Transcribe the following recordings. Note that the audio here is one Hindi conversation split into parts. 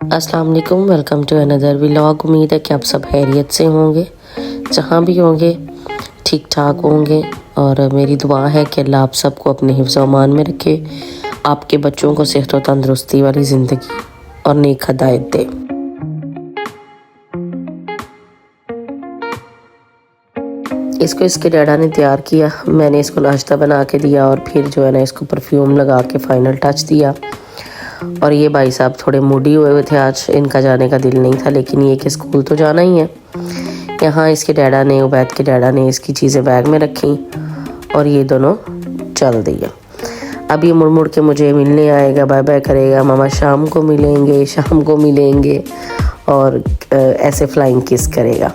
अस्सलाम वालेकुम, वेलकम टू अनदर व्लॉग। उम्मीद है कि आप सब खैरियत से होंगे, जहाँ भी होंगे ठीक ठाक होंगे। और मेरी दुआ है कि अल्लाह आप सबको अपने हिफ्ज़ व अमान में रखे, आपके बच्चों को सेहत व तंदरुस्ती वाली ज़िंदगी और नेक हदायत दे। इसको इसके डैडा ने तैयार किया, मैंने इसको नाश्ता बना के दिया और फिर जो है ना इसको परफ्यूम लगा के फ़ाइनल टच दिया। और ये भाई साहब थोड़े मूडी हुए थे आज, इनका जाने का दिल नहीं था, लेकिन ये कि स्कूल तो जाना ही है। यहाँ इसके डैडा ने, उबैद के डैडा ने इसकी चीज़ें बैग में रखी और ये दोनों चल दिए। अब ये मुड़ मुड़ के मुझे मिलने आएगा, बाय बाय करेगा, मामा शाम को मिलेंगे, शाम को मिलेंगे, और ऐसे फ्लाइंग किस करेगा।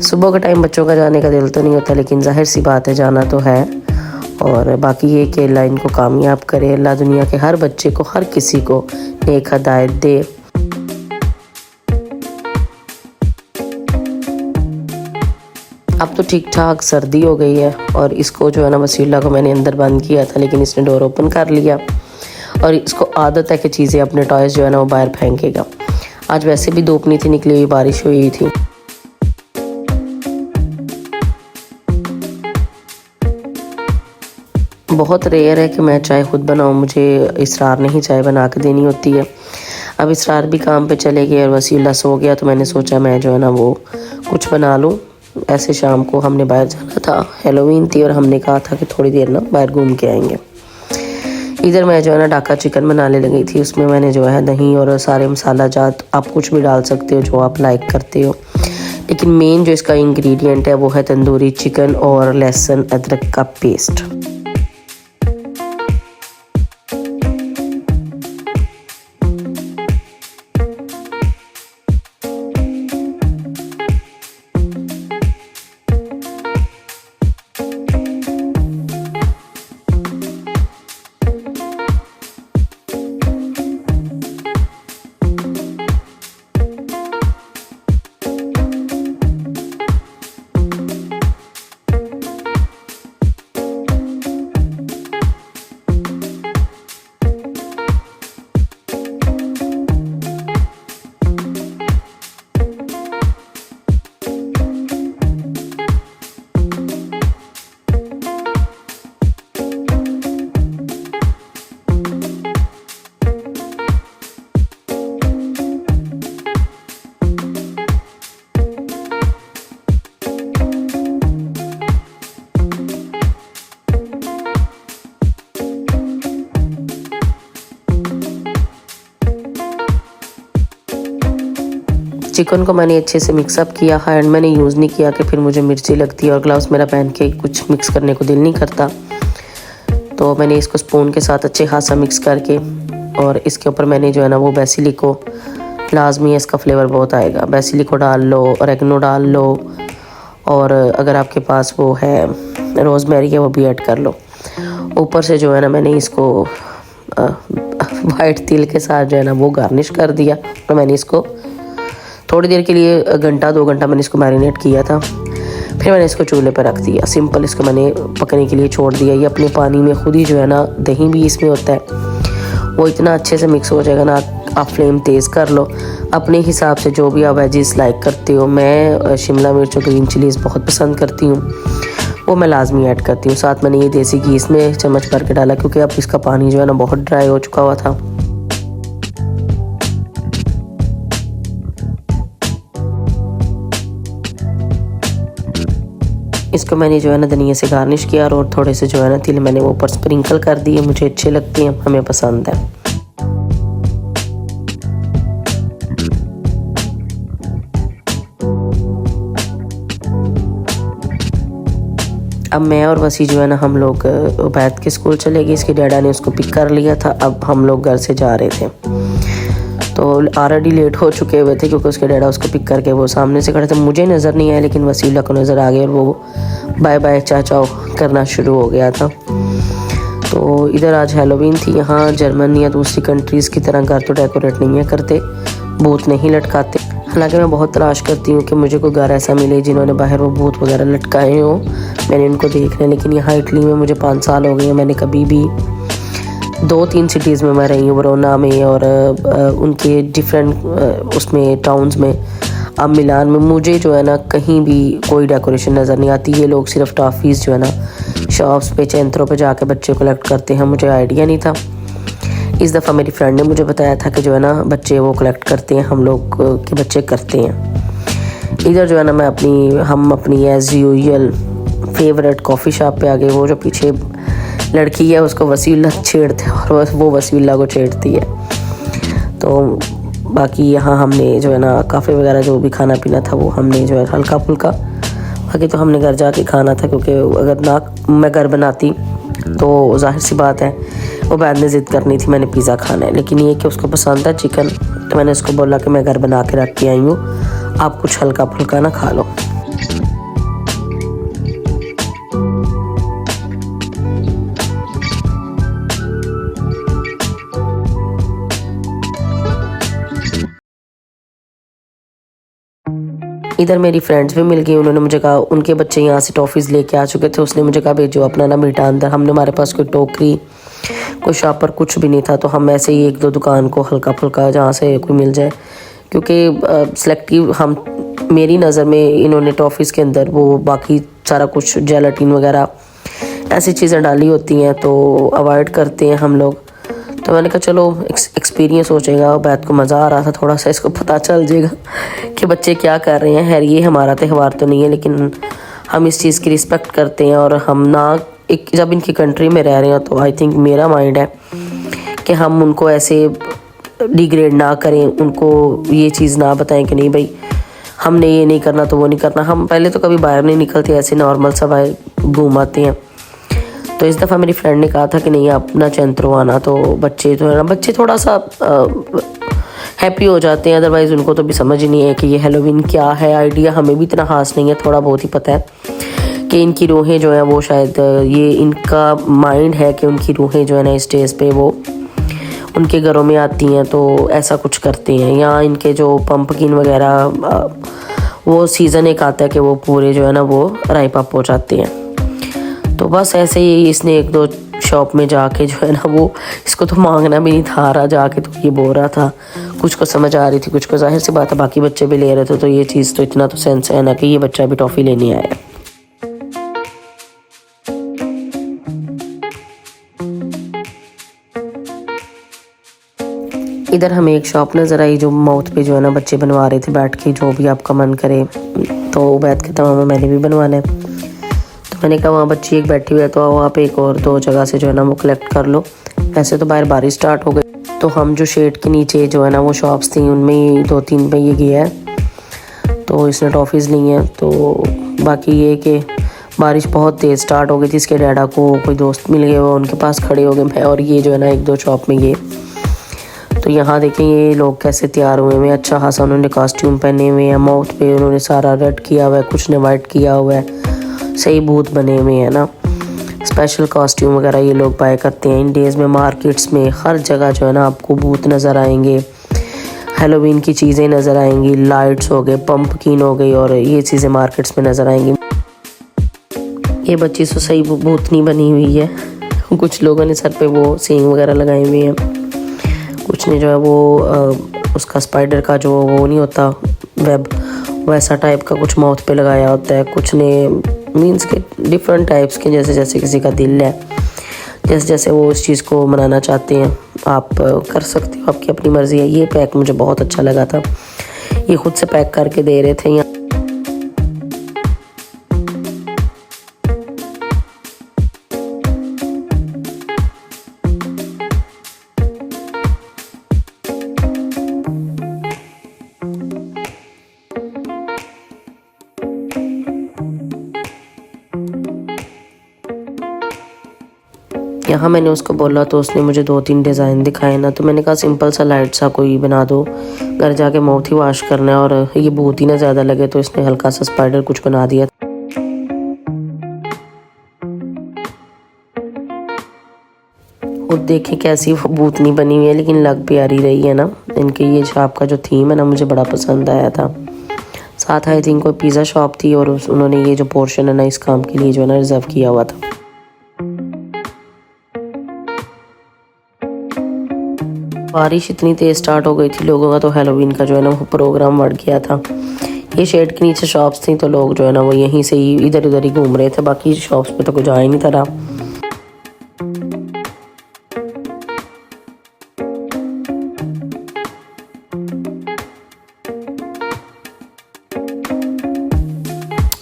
सुबह का टाइम बच्चों का जाने का दिल तो नहीं होता, लेकिन जाहिर सी बात है जाना तो है। और बाकी ये कि अल्लाह इनको कामयाब करे, अल्लाह दुनिया के हर बच्चे को, हर किसी को नेक हदायत दे। अब तो ठीक ठाक सर्दी हो गई है और इसको जो है ना वसीला को मैंने अंदर बंद किया था, लेकिन इसने डोर ओपन कर लिया और इसको आदत है कि चीज़ें, अपने टॉयज़ जो है ना वो बाहर फेंकेगा। आज वैसे भी धूप नहीं थी निकली हुई, बारिश हुई थी। बहुत रेयर है कि मैं चाय खुद बनाऊं, मुझे इसरार नहीं चाय बना के देनी होती है। अब इसरार भी काम पे चले गए और वसीला सो गया, तो मैंने सोचा मैं जो है ना वो कुछ बना लूं। ऐसे शाम को हमने बाहर जाना था, हैलोवीन थी और हमने कहा था कि थोड़ी देर ना बाहर घूम के आएंगे। इधर मैं जो है ना डाका चिकन बनाने लगी थी। उसमें मैंने जो है दही और सारे मसाला जात, आप कुछ भी डाल सकते हो जो आप लाइक करते हो, लेकिन मेन जो इसका इंग्रेडिएंट है वो है तंदूरी चिकन और लहसुन अदरक का पेस्ट। चिकन को मैंने अच्छे से मिक्सअप किया, हैंड मैंने यूज़ नहीं किया कि फिर मुझे मिर्ची लगती है और ग्लव्स मेरा पहन के कुछ मिक्स करने को दिल नहीं करता। तो मैंने इसको स्पून के साथ अच्छे खासा मिक्स करके, और इसके ऊपर मैंने जो है ना वो बेसिलिको, लाजमी है इसका फ्लेवर बहुत आएगा, बेसिलिको डाल लो, ऑरेगनो डाल लो, और अगर आपके पास वो है रोज़मेरी है वो भी ऐड कर लो। ऊपर से जो है ना मैंने इसको वाइट तिल के साथ जो है ना वो गार्निश कर दिया। और मैंने इसको थोड़ी देर के लिए, घंटा 2 घंटा मैंने इसको मैरिनेट किया था। फिर मैंने इसको चूल्हे पर रख दिया, सिंपल इसको मैंने पकने के लिए छोड़ दिया। ये अपने पानी में खुद ही जो है ना, दही भी इसमें होता है, वो इतना अच्छे से मिक्स हो जाएगा ना। आप फ्लेम तेज़ कर लो अपने हिसाब से, जो भी आप वेजिस लाइक करते हो। मैं शिमला मिर्च और ग्रीन चिलीज़ बहुत पसंद करती हूँ, वो मैं लाजमी ऐड करती हूँ। साथ मैंने ये देसी घी इसमें चम्मच भर के डाला, क्योंकि अब इसका पानी जो है ना बहुत ड्राई हो चुका हुआ था। इसको मैंने जो है ना धनिया से गार्निश किया और थोड़े से जो है ना तिल मैंने वो ऊपर स्प्रिंकल कर दिए। मुझे अच्छे लगते हैं, हमें पसंद है। अब मैं और वसी जो है ना हम लोग उबैद के स्कूल चले गए। इसके डैडा ने उसको पिक कर लिया था। अब हम लोग घर से जा रहे थे, तो ऑलरेडी लेट हो चुके हुए थे, क्योंकि उसके डैडा उसको पिक करके वो सामने से खड़े थे। मुझे नज़र नहीं आया, लेकिन वसीला को नज़र आ गया और वो बाय बाय चाचा करना शुरू हो गया था। तो इधर आज हैलोवीन थी। यहाँ जर्मन या दूसरी कंट्रीज़ की तरह घर तो डेकोरेट नहीं है करते, भूत नहीं लटकाते। हालांकि मैं बहुत तलाश करती हूँ कि मुझे कोई घर ऐसा मिले जिन्होंने बाहर वो भूत वगैरह लटकाए हों, मैंने उनको देखना है। लेकिन यहाँ इटली में मुझे 5 साल हो गए हैं, मैंने कभी भी 2-3 सिटीज़ में मैं रही हूँ, वरोना में और उनके डिफरेंट उसमें टाउन्स में। अब मिलान में मुझे जो है ना कहीं भी कोई डेकोरेशन नज़र नहीं आती। ये लोग सिर्फ टॉफ़ीज़ जो है ना शॉप्स पे चैंत्रों पे जाके बच्चे कलेक्ट करते हैं, मुझे आइडिया नहीं था। इस दफ़ा मेरी फ्रेंड ने मुझे बताया था कि जो है ना बच्चे वो कलेक्ट करते हैं, हम लोग के बच्चे करते हैं। इधर जो है ना हम अपनी as usual favourite coffee shop पे आ गए। वो जो पीछे लड़की है उसको वसीला छेड़ते हैं और वो वसीला को छेड़ती है। तो बाकी यहाँ हमने जो है ना काफ़े वगैरह जो भी खाना पीना था वो हमने जो है हल्का फुल्का, बाकी तो हमने घर जाके खाना था, क्योंकि अगर ना मैं घर बनाती तो जाहिर सी बात है वो बाद में ज़िद करनी थी मैंने पिज़्ज़ा खाना है। लेकिन ये कि उसको पसंद था चिकन, तो मैंने उसको बोला कि मैं घर बना के रख के आई हूँ, आप कुछ हल्का फुल्का ना खा लो। इधर मेरी फ्रेंड्स भी मिल गई। उन्होंने मुझे कहा उनके बच्चे यहाँ से टॉफ़ीज़ लेके आ चुके थे। उसने मुझे कहा भेजो अपना ना मीठा अंदर। हमारे पास कोई टोकरी कोई शॉपर कुछ भी नहीं था, तो हम ऐसे ही 1-2 दुकान को हल्का फुल्का जहाँ से कोई मिल जाए, क्योंकि सेलेक्टिव हम मेरी नज़र में इन्होंने टॉफ़ीज़ के अंदर वो बाकी सारा कुछ जेलाटिन वगैरह ऐसी चीज़ें डाली होती हैं, तो अवॉइड करते हैं हम लोग। तो मैंने कहा चलो एक्सपीरियंस हो जाएगा। बैत को मज़ा आ रहा था थोड़ा सा, इसको पता चल जाएगा कि बच्चे क्या कर रहे हैं। ये हमारा त्यौहार तो नहीं है, लेकिन हम इस चीज़ की रिस्पेक्ट करते हैं। और हम ना जब इनकी कंट्री में रह रहे हैं तो आई थिंक मेरा माइंड है कि हम उनको ऐसे डिग्रेड ना करें, उनको ये चीज़ ना बताएं कि नहीं भाई हमने ये नहीं करना तो वो नहीं करना। हम पहले तो कभी बाहर नहीं निकलते, ऐसे नॉर्मल सा बाहर घूम आते हैं। तो इस दफ़ा मेरी फ्रेंड ने कहा था कि नहीं आप ना चैंत्रो आना, तो बच्चे थोड़ा सा हैप्पी हो जाते हैं। अदरवाइज़ उनको तो भी समझ ही नहीं है कि ये हेलोवीन क्या है। आइडिया हमें भी इतना खास नहीं है, थोड़ा बहुत ही पता है कि इनकी रूहें जो हैं वो शायद ये इनका माइंड है कि उनकी रूहें जो है ना इस डेज़ पे वो उनके घरों में आती हैं, तो ऐसा कुछ करते हैं। यहाँ इनके जो पंपकिन वगैरह वो सीज़न एक आता है कि वो पूरे जो है ना वो राइप अप हो जाते हैं। तो बस ऐसे ही इसने 1-2 शॉप में जाके जो है ना वो इसको तो मांगना भी नहीं था आ रहा जाके, तो ये बोल रहा था कुछ को समझ आ रही थी कुछ को। जाहिर सी बात है बाकी बच्चे भी ले रहे थे, तो ये चीज़ तो इतना तो सेंस है ना कि ये बच्चा भी टॉफ़ी लेने आया। इधर हमें एक शॉप नज़र आई जो माउथ पे जो है ना बच्चे बनवा रहे थे बैठ के, जो भी आपका मन करे। तो बैठ के तमाम मैंने भी बनवाना है, तो मैंने कहा वहाँ बच्ची एक बैठी हुई है तो वहाँ पे एक और 2 जगह से जो है ना वो कलेक्ट कर लो। वैसे तो बाहर बारिश स्टार्ट हो गई, तो हम जो शेड के नीचे जो है ना वो शॉप्स थी उनमें 2-3 पे ये गया है, तो इसने टॉफ़ीज़ ली हैं। तो बाकी ये कि बारिश बहुत तेज़ स्टार्ट हो गई थी। इसके डैडा को कोई दोस्त मिल गए, वो उनके पास खड़े हो गए मैं और ये जो है ना 1-2 शॉप में ये। तो यहाँ देखें ये लोग कैसे तैयार हुए हैं, अच्छा खासा उन्होंने कॉस्ट्यूम पहने हुए हैं। माउथ पे उन्होंने सारा रेड किया हुआ है, कुछ ने वाइट किया हुआ है, सही भूत बने हुए हैं ना। स्पेशल कॉस्ट्यूम वगैरह ये लोग बाय करते हैं इन डेज़ में। मार्केट्स में हर जगह जो है ना आपको भूत नज़र आएंगे, हेलोवीन की चीज़ें नज़र आएंगी, लाइट्स हो गए, पंपकिन हो गई, और ये चीज़ें मार्केट्स में नज़र आएंगी। ये बच्ची तो सही भूतनी बनी हुई है। कुछ लोगों ने सर पे वो सींग वगैरह लगाए हुए हैं, कुछ ने जो है वो उसका स्पाइडर का जो वो नहीं होता वेब वैसा टाइप का कुछ माउथ पे लगाया होता है, कुछ ने मीन्स के डिफरेंट टाइप्स के, जैसे जैसे किसी का दिल है, जैसे जैसे वो उस चीज़ को मनाना चाहते हैं आप कर सकते हो, आपकी अपनी मर्ज़ी है। ये पैक मुझे बहुत अच्छा लगा था, ये खुद से पैक करके दे रहे थे। यहाँ मैंने उसको बोला तो उसने मुझे 2-3 डिज़ाइन दिखाए ना, तो मैंने कहा सिंपल सा लाइट सा कोई बना दो, घर जाके माउथ ही वॉश करना है और ये बहुत ही ना ज़्यादा लगे, तो इसने हल्का सा स्पाइडर कुछ बना दिया। खुद देखे कैसी वो भूतनी बनी हुई है, लेकिन लग प्यारी रही है ना। इनके ये शॉप का जो थीम है ना मुझे बड़ा पसंद आया था। साथ आई थिंक कोई पिज़्ज़ा शॉप थी और उन्होंने ये जो पोर्शन है ना इस काम के लिए जो है ना रिज़र्व किया हुआ था। बारिश इतनी तेज़ स्टार्ट हो गई थी, लोगों का तो हेलोवीन का जो है ना वो प्रोग्राम बढ़ गया था। ये शेड के नीचे शॉप्स थी तो लोग जो है ना वो यहीं से ही इधर उधर ही घूम रहे थे, बाकी शॉप्स पे तो कुछ आ ही नहीं था रहा।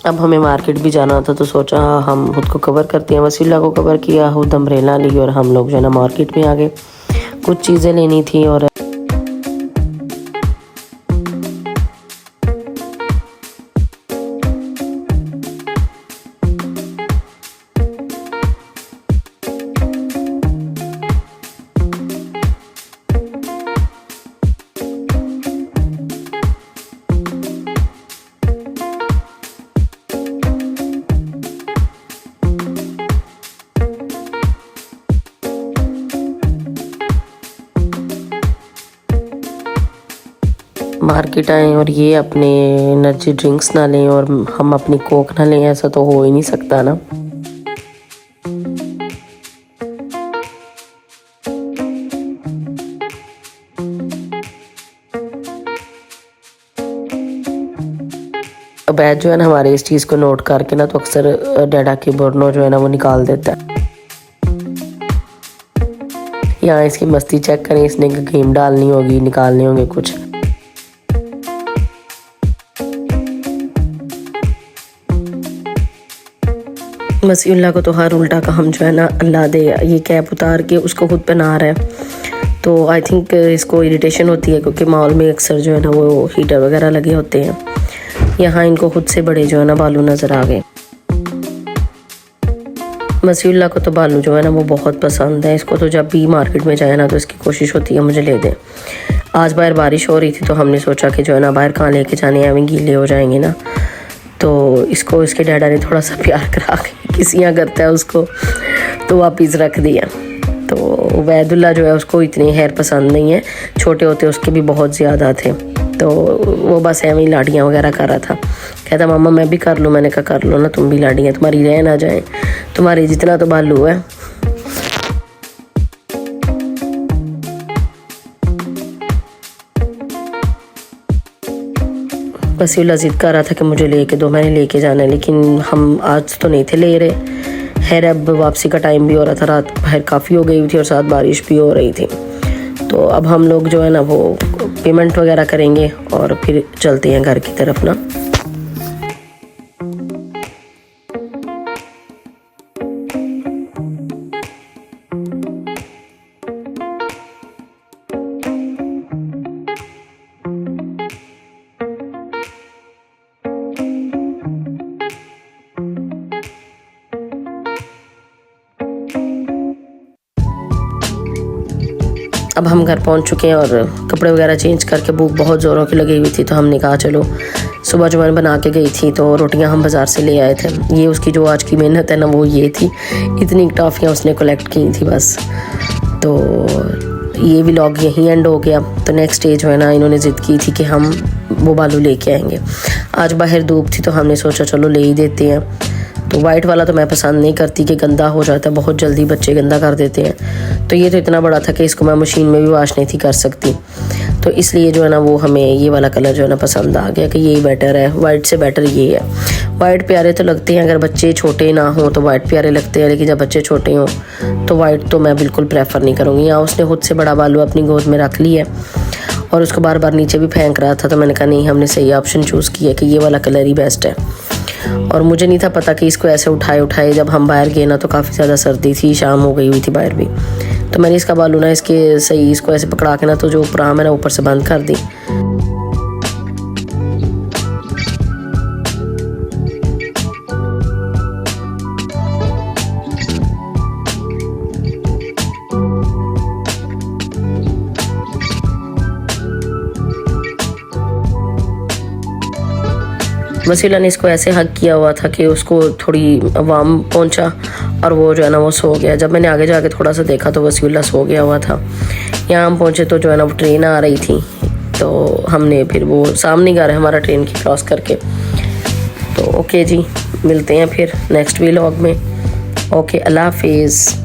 अब हमें मार्केट भी जाना था तो सोचा हम खुद को कवर करते हैं। वसीला को कवर किया, खुद अम्ब्रेला ली और हम लोग जो है ना मार्केट में आ गए। कुछ चीज़ें लेनी थी और मार्केट आए और ये अपने एनर्जी ड्रिंक्स ना लें और हम अपनी कोक ना लें, ऐसा तो हो ही नहीं सकता ना। अवैध जो है ना हमारे इस चीज़ को नोट करके ना तो अक्सर डैडा की बोर्नो जो है ना वो निकाल देता है। यहाँ इसकी मस्ती चेक करें, इसने गेम डालनी होगी, निकालने होंगे कुछ। मसीउल्लाह को तो हर उल्टा का हम जो है ना अल्लाह दे ये कैप उतार के उसको खुद पहना रहा है। तो आई थिंक इसको इरिटेशन होती है क्योंकि मॉल में अक्सर जो है ना वो हीटर वगैरह लगे होते हैं। यहाँ इनको खुद से बड़े जो है ना बालू नज़र आ गए। मसीउल्लाह को तो बालू जो है ना वो बहुत पसंद है। इसको तो जब भी मार्केट में जाए ना तो इसकी कोशिश होती है मुझे ले दें। आज बाहर बारिश हो रही थी तो हमने सोचा कि जो है ना बाहर कहाँ लेके जाने हैं, हमें गीले हो जाएंगे ना। तो इसको इसके डैडा ने थोड़ा सा प्यार करा के किसियाँ करता है उसको, तो वापिस रख दिया। तो वैदुल्ला जो है उसको इतने हेयर पसंद नहीं है, छोटे होते उसके भी बहुत ज़्यादा थे। तो वो बस ऐਵੇਂ ही लाड़ियाँ वगैरह कर रहा था। कहता मामा मैं भी कर लूँ, मैंने कहा कर लो ना तुम भी, लाड़ियाँ तुम्हारी रह ना जाए, तुम्हारी जितना तो बालू है। वसीला ज़िद कर रहा था कि मुझे लेके दो, मैंने लेके जाना है, लेकिन हम आज तो नहीं थे ले रहे। खैर अब वापसी का टाइम भी हो रहा था, रात बाहर काफ़ी हो गई थी और साथ बारिश भी हो रही थी। तो अब हम लोग जो है ना वो पेमेंट वगैरह करेंगे और फिर चलते हैं घर की तरफ ना। अब हम घर पहुंच चुके हैं और कपड़े वगैरह चेंज करके भूख बहुत ज़ोरों की लगी हुई थी तो हमने कहा चलो, सुबह जो मैंने बना के गई थी तो रोटियां हम बाज़ार से ले आए थे। ये उसकी जो आज की मेहनत है ना वो ये थी, इतनी टॉफ़ियाँ उसने कलेक्ट की थी बस। तो ये व्लॉग यहीं एंड हो गया। तो नेक्स्ट डे जो है ना इन्होंने ज़िद की थी कि हम वो बालू लेके आएंगे। आज बाहर धूप थी तो हमने सोचा चलो ले ही देते हैं। तो वाइट वाला तो मैं पसंद नहीं करती कि गंदा हो जाता है, बहुत जल्दी बच्चे गंदा कर देते हैं। तो ये तो इतना बड़ा था कि इसको मैं मशीन में भी वॉश नहीं थी कर सकती, तो इसलिए जो है ना वो हमें ये वाला कलर जो है ना पसंद आ गया कि यही बेटर है, वाइट से बेटर ये है। वाइट प्यारे तो लगते हैं, अगर बच्चे छोटे ना हों तो वाइट प्यारे लगते हैं, लेकिन जब बच्चे छोटे हों तो वाइट तो मैं बिल्कुल प्रेफर नहीं करूँगी। यहाँ उसने खुद से बड़ा बालू अपनी गोद में रख लिया और उसको बार बार नीचे भी फेंक रहा था। तो मैंने कहा नहीं, हमने सही ऑप्शन चूज़ किया कि ये वाला कलर ही बेस्ट है। और मुझे नहीं था पता कि इसको ऐसे उठाए जब हम बाहर गए ना तो काफ़ी ज़्यादा सर्दी थी, शाम हो गई हुई थी बाहर भी। तो मैंने इसका बालू ना इसके सही इसको ऐसे पकड़ा के ना तो जो ऊपर आम है ना ऊपर से बंद कर दी। वसीला ने इसको ऐसे हक किया हुआ था कि उसको थोड़ी वार्म पहुंचा और वो जो है ना वो सो गया। जब मैंने आगे जाके थोड़ा सा देखा तो वसीला सो गया हुआ था। यहाँ हम पहुंचे तो जो है ना वो ट्रेन आ रही थी, तो हमने फिर वो सामने घर है हमारा ट्रेन की क्रॉस करके। तो ओके जी, मिलते हैं फिर नेक्स्ट व्लॉग में। ओके, अल्लाह हाफिज़।